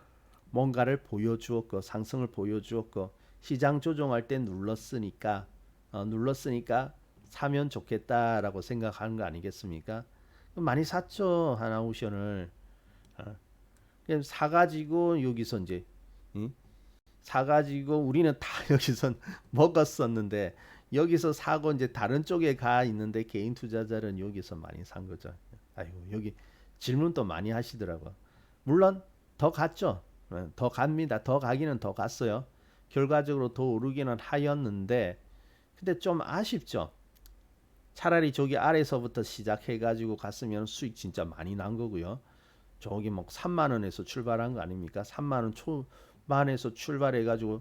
뭔가를 보여주었고 상승을 보여주었고 시장 조정할 때 눌렀으니까 사면 좋겠다라고 생각하는 거 아니겠습니까? 많이 샀죠 하나오션을. 사가지고 여기서 이제 응? 사가지고 우리는 다 여기서 먹었었는데 여기서 사고 이제 다른 쪽에 가 있는데 개인 투자자는 여기서 많이 산 거죠. 아이고 여기 질문 또 많이 하시더라고. 물론 더 갔죠. 더 갑니다. 더 가기는 더 갔어요. 결과적으로 더 오르기는 하였는데 근데 좀 아쉽죠. 차라리 저기 아래서부터 시작해가지고 갔으면 수익 진짜 많이 난 거고요. 저기 뭐 3만 원에서 출발한 거 아닙니까? 3만 원 초반에서 출발해가지고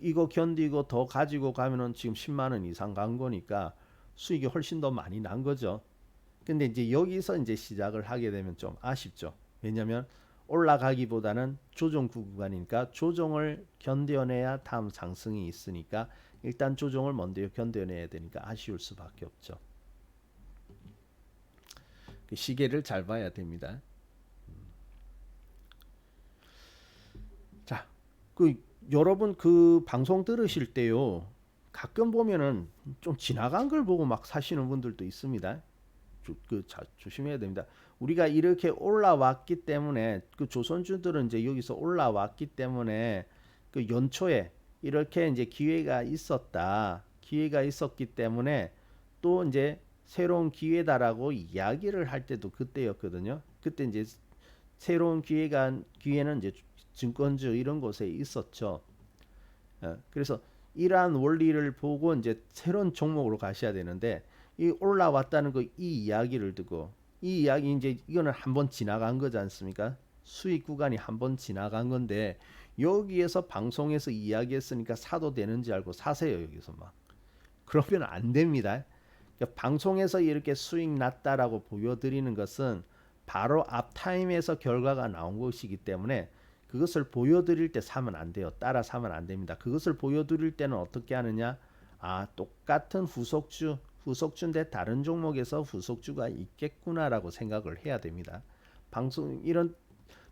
이거 견디고 더 가지고 가면은 지금 10만 원 이상 간 거니까 수익이 훨씬 더 많이 난 거죠. 근데 이제 여기서 이제 시작을 하게 되면 좀 아쉽죠. 왜냐면 올라가기보다는 조정 구간이니까 조정을 견뎌내야 다음 상승이 있으니까 일단 조정을 먼저 견뎌내야 되니까 아쉬울 수밖에 없죠. 그 시계를 잘 봐야 됩니다. 자, 그 여러분 그 방송 들으실 때요. 가끔 보면은 좀 지나간 걸 보고 막 사시는 분들도 있습니다. 조심해야 됩니다. 우리가 이렇게 올라왔기 때문에 그 조선주들은 이제 여기서 올라왔기 때문에 그 연초에 이렇게 이제 기회가 있었기 때문에 또 이제 새로운 기회다라고 이야기를 할 때도 그때였거든요. 그때 이제 새로운 기회는 이제 증권주 이런 곳에 있었죠. 그래서 이러한 원리를 보고 이제 새로운 종목으로 가셔야 되는데 이 올라왔다는 거 이 이야기를 두고 이 이야기 이제 이거는 한번 지나간 거지 않습니까? 수익 구간이 한번 지나간 건데 여기에서 방송에서 이야기했으니까 사도 되는지 알고 사세요 여기서 막 그러면 안 됩니다. 그러니까 방송에서 이렇게 수익 났다라고 보여드리는 것은 바로 앞 타임에서 결과가 나온 것이기 때문에 그것을 보여드릴 때 사면 안 돼요. 따라 사면 안 됩니다. 그것을 보여드릴 때는 어떻게 하느냐? 똑같은 후속주인데 다른 종목에서 후속주가 있겠구나라고 생각을 해야 됩니다. 이런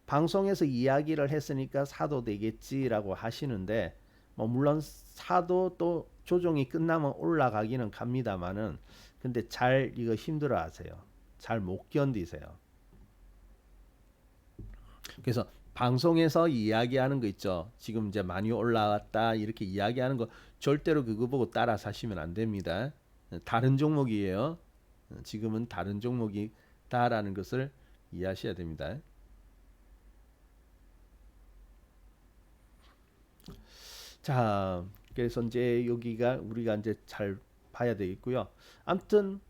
방송에서 이야기를 했으니까 사도 되겠지라고 하시는데 뭐 물론 사도 또 조정이 끝나면 올라가기는 갑니다만은 근데 잘 이거 힘들어 하세요. 잘 못 견디세요. 그래서 방송에서 이야기하는 거 있죠. 지금 이제 많이 올라왔다 이렇게 이야기하는 거 절대로 그거 보고 따라 사시면 안 됩니다. 다른 종목이에요. 지금은 다른 종목이다라는 것을 이해하셔야 됩니다. 자, 그래서 이제 여기가 우리가 이제 잘 봐야 되겠고요. 아무튼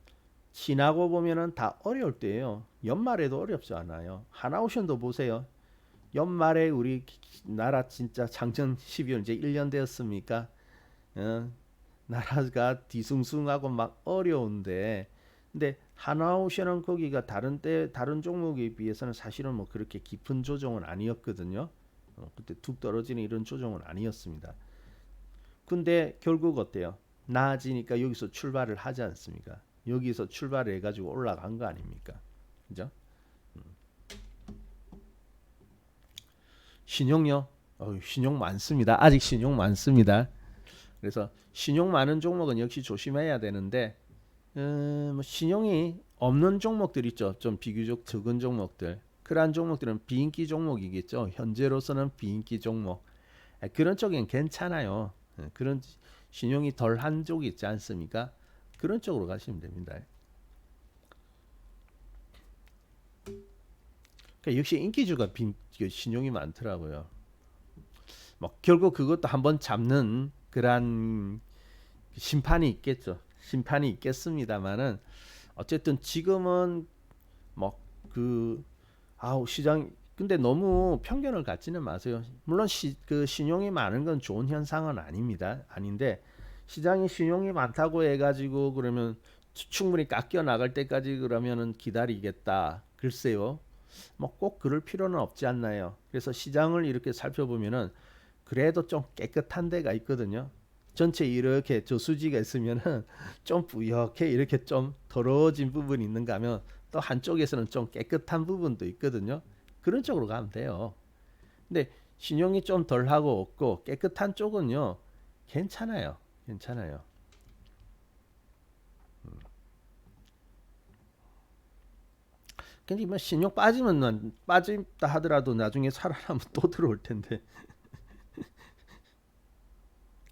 지나고 보면은 다 어려울 때예요. 연말에도 어렵지 않아요. 하나오션도 보세요. 연말에 우리 나라 진짜 작년 12월 이제 1년 되었습니까? 어, 나라가 뒤숭숭하고 막 어려운데 근데 하나오션은 거기가 다른 종목에 비해서는 사실은 뭐 그렇게 깊은 조정은 아니었거든요. 그때 툭 떨어지는 이런 조정은 아니었습니다. 근데 결국 어때요? 나아지니까 여기서 출발을 하지 않습니까? 여기서 출발을 해가지고 올라간 거 아닙니까? 그죠? 신용요? 신용 많습니다. 아직 신용 많습니다. 그래서 신용 많은 종목은 역시 조심해야 되는데 뭐 신용이 없는 종목들 있죠. 좀 비교적 적은 종목들. 그러한 종목들은 비인기 종목이겠죠. 현재로서는 비인기 종목. 그런 쪽엔 괜찮아요. 그런 신용이 덜한 쪽이 있지 않습니까? 그런 쪽으로 가시면 됩니다. 그러니까 역시 인기주가 신용이 많더라고요. 뭐 결국 그것도 한번 잡는 그러한 심판이 있겠죠. 심판이 있겠습니다만은 어쨌든 지금은 뭐 그 아우 시장 근데 너무 편견을 갖지는 마세요. 물론 그 신용이 많은 건 좋은 현상은 아닙니다. 아닌데 시장이 신용이 많다고 해가지고 그러면 충분히 깎여 나갈 때까지 그러면은 기다리겠다. 글쎄요. 뭐 꼭 그럴 필요는 없지 않나요? 그래서 시장을 이렇게 살펴보면은 그래도 좀 깨끗한 데가 있거든요. 전체 이렇게 저수지가 있으면은 좀 뿌옇게 이렇게 좀 더러워진 부분이 있는가 하면 또 한쪽에서는 좀 깨끗한 부분도 있거든요. 그런 쪽으로 가면 돼요. 근데 신용이 좀 덜하고 없고 깨끗한 쪽은요. 괜찮아요. 괜찮아요. 근데 뭐 신용 빠지면 빠진다 하더라도 나중에 살아나면 또 들어올 텐데.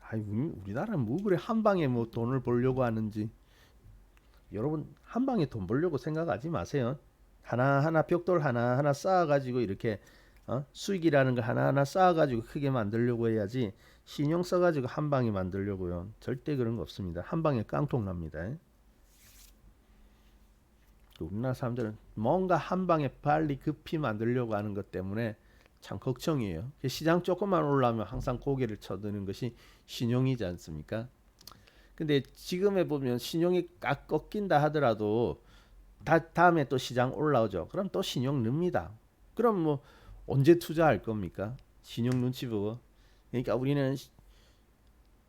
아이 우리나라는 뭐 그래 한 방에 뭐 돈을 벌려고 하는지. 여러분 한 방에 돈 벌려고 생각하지 마세요. 하나하나 벽돌 하나하나 쌓아가지고 이렇게 수익이라는 걸 하나하나 쌓아가지고 크게 만들려고 해야지 신용 써가지고 한 방에 만들려고요. 절대 그런 거 없습니다. 한 방에 깡통 납니다. 우리나라 사람들은 뭔가 한 방에 빨리 급히 만들려고 하는 것 때문에 참 걱정이에요. 시장 조금만 올라오면 항상 고개를 쳐드는 것이 신용이지 않습니까? 근데 지금에 보면 신용이 꺾인다 하더라도 다음에 또 시장 올라오죠. 그럼 또 신용 늡니다. 그럼 뭐 언제 투자할 겁니까? 신용 눈치 보고. 그러니까 우리는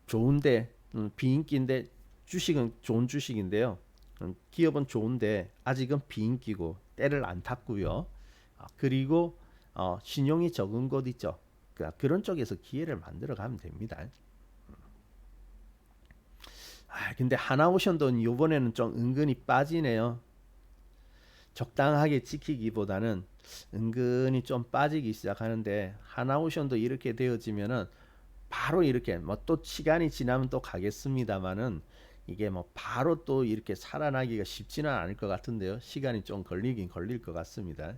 좋은데 비인기인데 주식은 좋은 주식인데요. 기업은 좋은데 아직은 비인기고 때를 안 탔고요. 그리고 신용이 적은 곳 있죠. 그러니까 그런 쪽에서 기회를 만들어 가면 됩니다. 근데 하나오션도 이번에는 좀 은근히 빠지네요. 적당하게 지키기보다는 은근히 좀 빠지기 시작하는데 하나오션도 이렇게 되어지면은 바로 이렇게 뭐 또 시간이 지나면 또 가겠습니다만은 이게 뭐 바로 또 이렇게 살아나기가 쉽지는 않을 것 같은데요. 시간이 좀 걸리긴 걸릴 것 같습니다.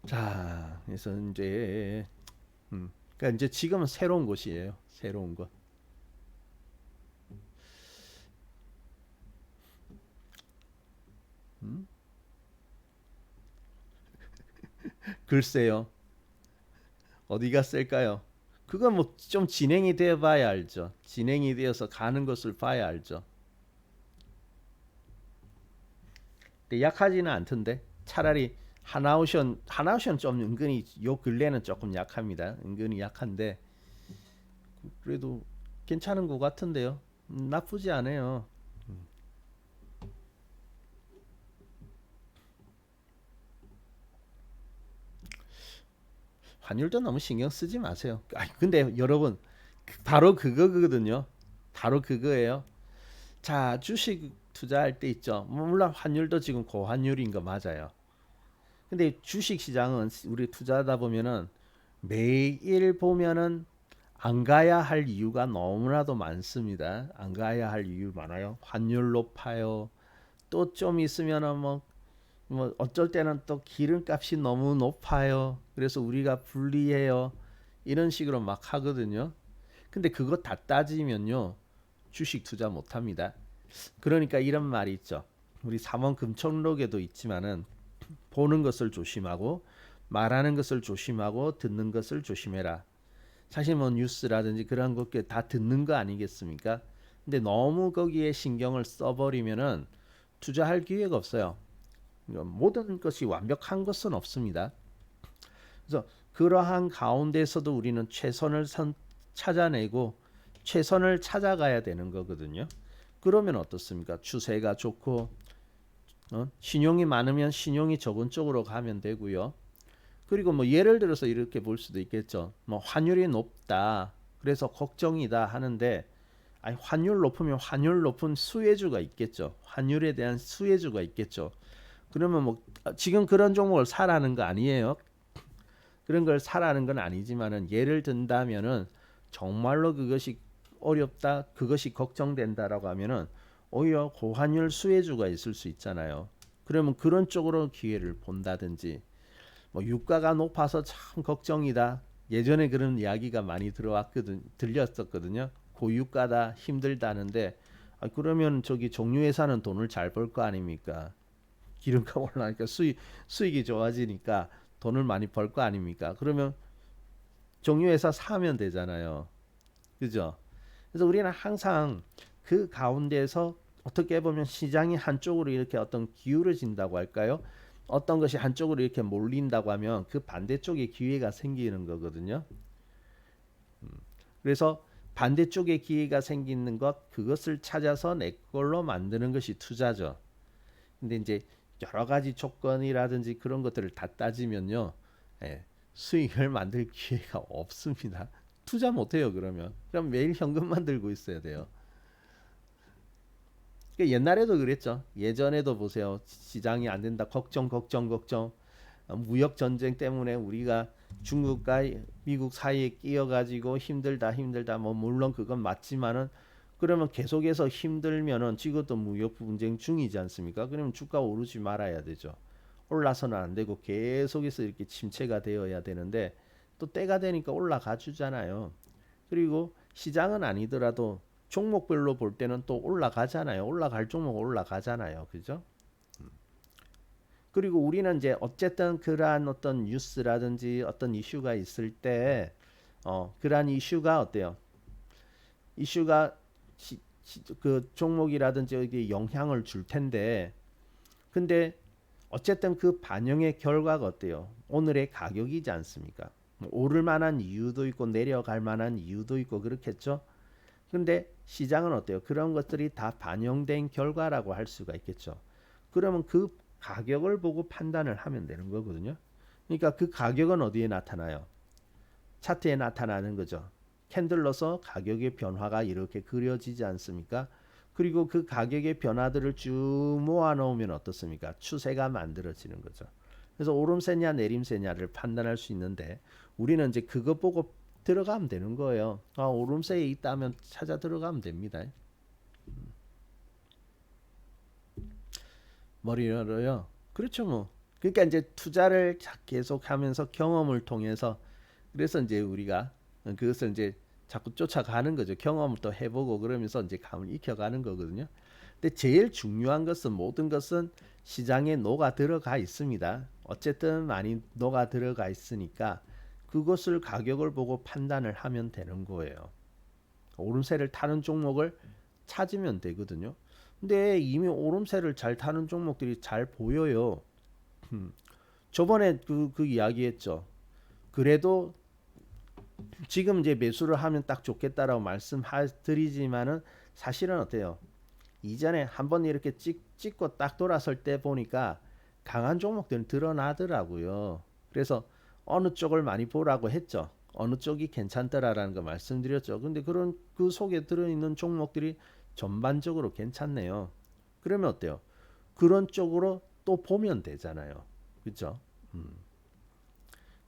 자, 그래서 이제 그러니까 이제 지금은 새로운 곳이에요. 새로운 곳. 음? 글쎄요. 어디가 셀까요? 그건 뭐 좀 진행이 되어 봐야 알죠. 진행이 되어서 가는 것을 봐야 알죠. 근데 약하지는 않던데. 차라리 하나오션 좀 은근히 요 근래는 조금 약합니다. 은근히 약한데 그래도 괜찮은 것 같은데요. 나쁘지 않아요. 환율도 너무 신경 쓰지 마세요. 근데 여러분 바로 그거거든요. 바로 그거예요. 자, 주식 투자할 때 있죠. 뭐 물론 환율도 지금 고환율인 거 맞아요. 근데 주식 시장은 우리 투자하다 보면은 매일 보면은 안 가야 할 이유가 너무나도 많습니다. 안 가야 할 이유 많아요. 환율 높아요. 또 좀 있으면은 뭐 어쩔 때는 또 기름값이 너무 높아요. 그래서 우리가 불리해요. 이런 식으로 막 하거든요. 근데 그거 다 따지면요. 주식 투자 못 합니다. 그러니까 이런 말이 있죠. 우리 삼원 금천록에도 있지만은 보는 것을 조심하고 말하는 것을 조심하고 듣는 것을 조심해라. 사실 뭐 뉴스라든지 그런 것들 다 듣는 거 아니겠습니까? 근데 너무 거기에 신경을 써버리면은 투자할 기회가 없어요. 모든 것이 완벽한 것은 없습니다. 그래서 그러한 가운데서도 우리는 최선을 찾아내고 최선을 찾아가야 되는 거거든요. 그러면 어떻습니까? 추세가 좋고 신용이 많으면 신용이 적은 쪽으로 가면 되고요. 그리고 뭐 예를 들어서 이렇게 볼 수도 있겠죠. 뭐 환율이 높다. 그래서 걱정이다 하는데 아니 환율 높으면 환율 높은 수혜주가 있겠죠. 환율에 대한 수혜주가 있겠죠. 그러면 뭐 지금 그런 종목을 사라는 거 아니에요. 그런 걸 사라는 건 아니지만은 예를 든다면은 정말로 그것이 어렵다, 그것이 걱정된다라고 하면은 오히려 고환율 수혜주가 있을 수 있잖아요. 그러면 그런 쪽으로 기회를 본다든지 뭐 유가가 높아서 참 걱정이다. 예전에 그런 이야기가 많이 들렸었거든요. 고유가다 힘들다는데 그러면 저기 정유회사는 돈을 잘 벌 거 아닙니까? 기름값 올라니까 수익이 좋아지니까 돈을 많이 벌 거 아닙니까? 그러면 정유회사 사면 되잖아요. 그죠? 그래서 우리는 항상 그 가운데서 어떻게 보면 시장이 한쪽으로 이렇게 어떤 기울어진다고 할까요? 어떤 것이 한쪽으로 이렇게 몰린다고 하면 그 반대쪽에 기회가 생기는 거거든요. 그래서 반대쪽에 기회가 생기는 것 그것을 찾아서 내 걸로 만드는 것이 투자죠. 근데 이제 여러 가지 조건이라든지 그런 것들을 다 따지면요. 예, 수익을 만들 기회가 없습니다. 투자 못 해요, 그러면. 그럼 매일 현금만 들고 있어야 돼요. 그러니까 옛날에도 그랬죠. 예전에도 보세요. 시장이 안 된다. 걱정. 무역 전쟁 때문에 우리가 중국과 미국 사이에 끼어 가지고 힘들다. 뭐 물론 그건 맞지만은 그러면 계속해서 힘들면은 지금도 무역 분쟁 중이지 않습니까? 그러면 주가 오르지 말아야 되죠. 올라서는 안 되고 계속해서 이렇게 침체가 되어야 되는데 또 때가 되니까 올라가 주잖아요. 그리고 시장은 아니더라도 종목별로 볼 때는 또 올라가잖아요. 올라갈 종목 올라가잖아요. 그죠? 그리고 우리는 이제 어쨌든 그러한 어떤 뉴스라든지 어떤 이슈가 있을 때 그러한 이슈가 어때요? 이슈가 그 종목이라든지 여기에 영향을 줄 텐데 근데 어쨌든 그 반영의 결과가 어때요? 오늘의 가격이지 않습니까? 뭐 오를 만한 이유도 있고 내려갈 만한 이유도 있고 그렇겠죠? 근데 시장은 어때요? 그런 것들이 다 반영된 결과라고 할 수가 있겠죠. 그러면 그 가격을 보고 판단을 하면 되는 거거든요. 그러니까 그 가격은 어디에 나타나요? 차트에 나타나는 거죠. 캔들로서 가격의 변화가 이렇게 그려지지 않습니까? 그리고 그 가격의 변화들을 쭉 모아 놓으면 어떻습니까? 추세가 만들어지는 거죠. 그래서 오름세냐 내림세냐를 판단할 수 있는데 우리는 이제 그거 보고 들어가면 되는 거예요. 오름세에 있다면 찾아 들어가면 됩니다. 머리로요. 그렇죠 뭐. 그러니까 이제 투자를 계속하면서 경험을 통해서 그래서 이제 우리가 그것을 이제 자꾸 쫓아가는 거죠. 경험을 또 해보고 그러면서 이제 감을 익혀가는 거거든요. 근데 제일 중요한 것은 모든 것은 시장에 녹아 들어가 있습니다. 어쨌든 많이 녹아 들어가 있으니까 그것을 가격을 보고 판단을 하면 되는 거예요. 오름세를 타는 종목을 찾으면 되거든요. 근데 이미 오름세를 잘 타는 종목들이 잘 보여요. 저번에 그 이야기했죠. 그래도 지금 이제 매수를 하면 딱 좋겠다라고 말씀드리지만은 사실은 어때요? 이전에 한번 이렇게 찍고 딱 돌아설 때 보니까 강한 종목들은 드러나더라고요. 그래서 어느 쪽을 많이 보라고 했죠. 어느 쪽이 괜찮더라라는 거 말씀드렸죠. 근데 그런 그 속에 들어있는 종목들이 전반적으로 괜찮네요. 그러면 어때요? 그런 쪽으로 또 보면 되잖아요. 그렇죠?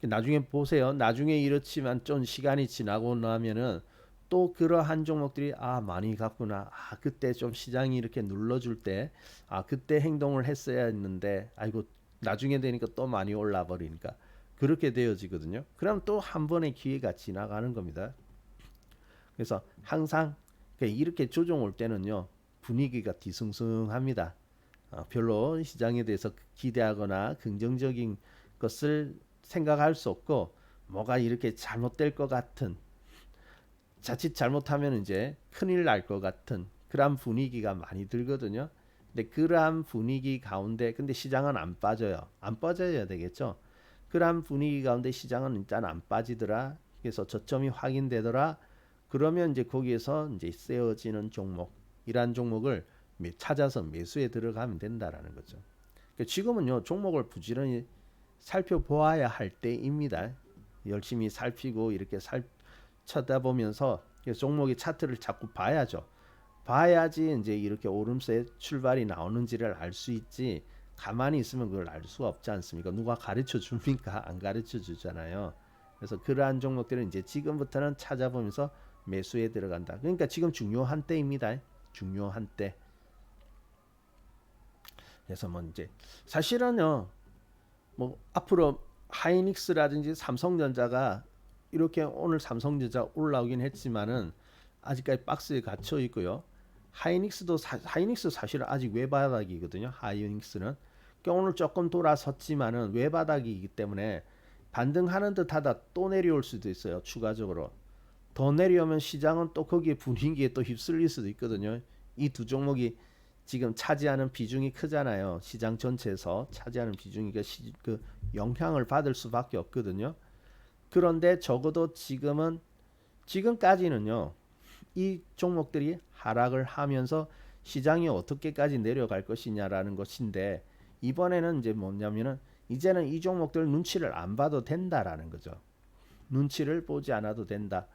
나중에 보세요. 나중에 이렇지만 좀 시간이 지나고 나면은 또 그러한 종목들이 많이 갔구나. 그때 좀 시장이 이렇게 눌러줄 때 그때 행동을 했어야 했는데 아이고 나중에 되니까 또 많이 올라 버리니까 그렇게 되어지거든요. 그럼 또 한 번의 기회가 지나가는 겁니다. 그래서 항상 이렇게 조정 올 때는요 분위기가 뒤숭숭합니다. 별로 시장에 대해서 기대하거나 긍정적인 것을 생각할 수 없고 뭐가 이렇게 잘못될 것 같은 자칫 잘못하면 이제 큰일 날 것 같은 그런 분위기가 많이 들거든요. 근데 그러한 분위기 가운데 근데 시장은 안 빠져요. 안 빠져야 되겠죠. 그러한 분위기 가운데 시장은 일단 안 빠지더라. 그래서 저점이 확인되더라. 그러면 이제 거기에서 이제 세워지는 종목, 이러한 종목을 찾아서 매수에 들어가면 된다라는 거죠. 그러니까 지금은요 종목을 부지런히 살펴보아야 할 때입니다. 열심히 살피고 이렇게 쳐다보면서 종목의 차트를 자꾸 봐야죠. 봐야지 이제 이렇게 오름세 출발이 나오는지를 알 수 있지. 가만히 있으면 그걸 알 수가 없지 않습니까? 누가 가르쳐 줍니까? 안 가르쳐 주잖아요. 그래서 그러한 종목들은 이제 지금부터는 찾아보면서 매수에 들어간다. 그러니까 지금 중요한 때입니다. 중요한 때. 그래서 뭐 이제 사실은요. 뭐 앞으로 하이닉스라든지 삼성전자가 이렇게 오늘 삼성전자 올라오긴 했지만은 아직까지 박스에 갇혀 있고요. 하이닉스 사실은 아직 외바닥이거든요. 하이닉스는 그러니까 오늘 조금 돌아섰지만은 외바닥이기 때문에 반등하는 듯하다 또 내려올 수도 있어요. 추가적으로 더 내려오면 시장은 또 거기에 분위기에 또 휩쓸릴 수도 있거든요. 이 두 종목이 지금 차지하는 비중이 크잖아요. 시장 전체에서 차지하는 비중이 그 영향을 받을 수밖에 없거든요. 그런데 적어도 지금까지는요. 이 종목들이 하락을 하면서 시장이 어떻게까지 내려갈 것이냐라는 것인데 이번에는 이제 뭐냐면은 이제는 이 종목들 눈치를 안 봐도 된다라는 거죠. 눈치를 보지 않아도 된다.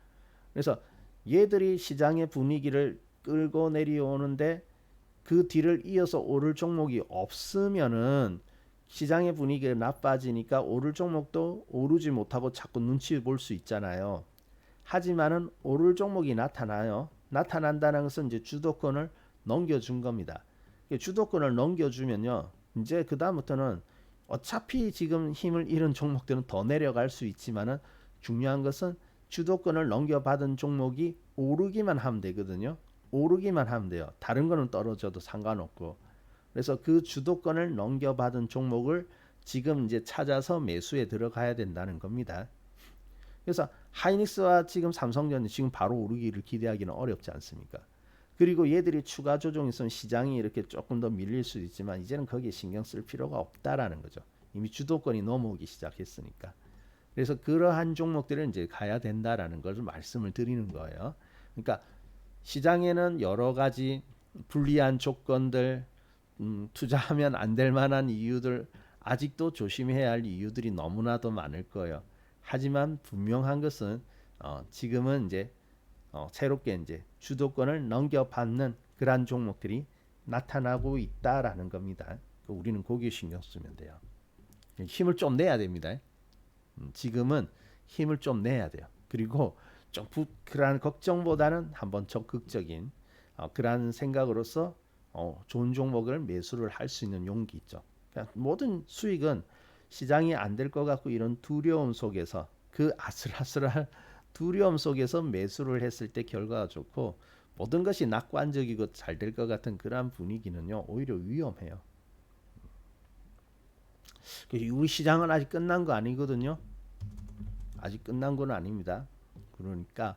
그래서 얘들이 시장의 분위기를 끌고 내려오는데 그 뒤를 이어서 오를 종목이 없으면은 시장의 분위기가 나빠지니까 오를 종목도 오르지 못하고 자꾸 눈치 볼 수 있잖아요. 하지만은 오를 종목이 나타나요. 나타난다는 것은 이제 주도권을 넘겨준 겁니다. 주도권을 넘겨주면요. 이제 그 다음부터는 어차피 지금 힘을 잃은 종목들은 더 내려갈 수 있지만은 중요한 것은 주도권을 넘겨받은 종목이 오르기만 하면 되거든요. 오르기만 하면 돼요. 다른 거는 떨어져도 상관없고. 그래서 그 주도권을 넘겨받은 종목을 지금 이제 찾아서 매수에 들어가야 된다는 겁니다. 그래서 하이닉스와 지금 삼성전자 지금 바로 오르기를 기대하기는 어렵지 않습니까? 그리고 얘들이 추가 조정이 있으면 시장이 이렇게 조금 더 밀릴 수도 있지만 이제는 거기에 신경 쓸 필요가 없다라는 거죠. 이미 주도권이 넘어오기 시작했으니까. 그래서 그러한 종목들은 이제 가야 된다라는 것을 말씀을 드리는 거예요. 그러니까 시장에는 여러 가지 불리한 조건들, 투자하면 안 될 만한 이유들, 아직도 조심해야 할 이유들이 너무나도 많을 거예요. 하지만 분명한 것은 지금은 이제 새롭게 이제 주도권을 넘겨받는 그러한 종목들이 나타나고 있다라는 겁니다. 우리는 거기에 신경 쓰면 돼요. 힘을 좀 내야 됩니다. 지금은 힘을 좀 내야 돼요. 그리고 좀 그러한 걱정보다는 한번 적극적인 그러한 생각으로서 좋은 종목을 매수를 할 수 있는 용기 있죠. 그러니까 모든 수익은 시장이 안 될 것 같고 이런 두려움 속에서 그 아슬아슬한 두려움 속에서 매수를 했을 때 결과가 좋고 모든 것이 낙관적이고 잘 될 것 같은 그러한 분위기는요 오히려 위험해요. 우리 시장은 아직 끝난 거 아니거든요. 아직 끝난 건 아닙니다. 그러니까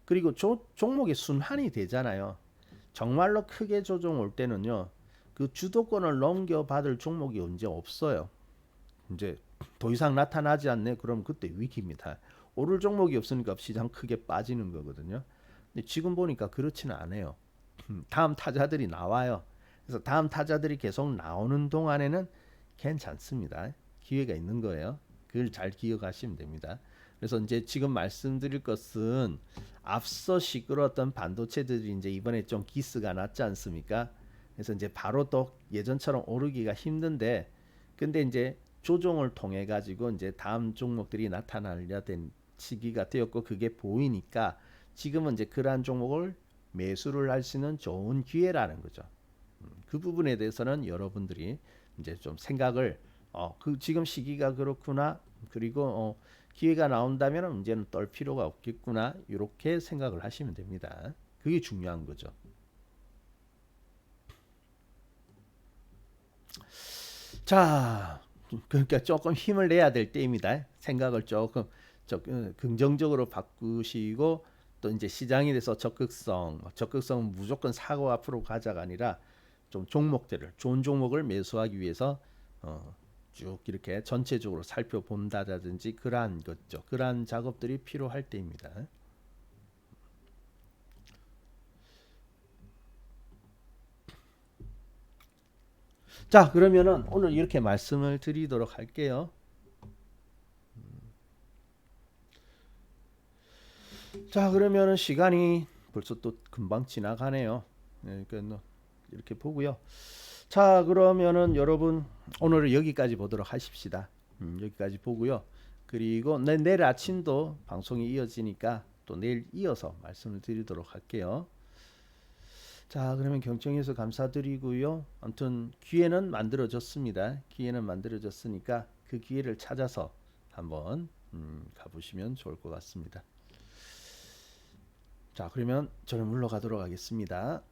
그리고 종목이 순환이 되잖아요. 정말로 크게 조정 올 때는요. 그 주도권을 넘겨받을 종목이 언제 없어요. 이제 더 이상 나타나지 않네. 그럼 그때 위기입니다. 오를 종목이 없으니까 시장 크게 빠지는 거거든요. 근데 지금 보니까 그렇지는 않아요. 다음 타자들이 나와요. 그래서 다음 타자들이 계속 나오는 동안에는 괜찮습니다. 기회가 있는 거예요. 그걸 잘 기억하시면 됩니다. 그래서 이제 지금 말씀드릴 것은 앞서 시끄러웠던 반도체들이 이제 이번에 좀 기스가 났지 않습니까? 그래서 이제 바로 또 예전처럼 오르기가 힘든데 근데 이제 조정을 통해 가지고 이제 다음 종목들이 나타나려 된 시기가 되었고 그게 보이니까 지금은 이제 그러한 종목을 매수를 할 수 있는 좋은 기회라는 거죠. 그 부분에 대해서는 여러분들이 이제 좀 생각을 그 지금 시기가 그렇구나 그리고 기회가 나온다면 이제는 떨 필요가 없겠구나 이렇게 생각을 하시면 됩니다. 그게 중요한 거죠. 자, 그러니까 조금 힘을 내야 될 때입니다. 생각을 조금 긍정적으로 바꾸시고 또 이제 시장에 대해서 적극성 무조건 사고 앞으로 가자가 아니라 좀 종목들을 좋은 종목을 매수하기 위해서 쭉 이렇게 전체적으로 살펴본다든지 그러한 것죠. 그러한 작업들이 필요할 때입니다. 자, 그러면은 오늘 이렇게 말씀을 드리도록 할게요. 자, 그러면은 시간이 벌써 또 금방 지나가네요. 네, 그러니까 이렇게 보고요. 자, 그러면은 여러분 오늘은 여기까지 보도록 하십시다. 여기까지 보고요. 그리고 내일 아침도 방송이 이어지니까 또 내일 이어서 말씀을 드리도록 할게요. 자, 그러면 경청해서 감사드리고요. 아무튼 기회는 만들어졌습니다. 기회는 만들어졌으니까 그 기회를 찾아서 한번 가보시면 좋을 것 같습니다. 자, 그러면 저는 물러가도록 하겠습니다.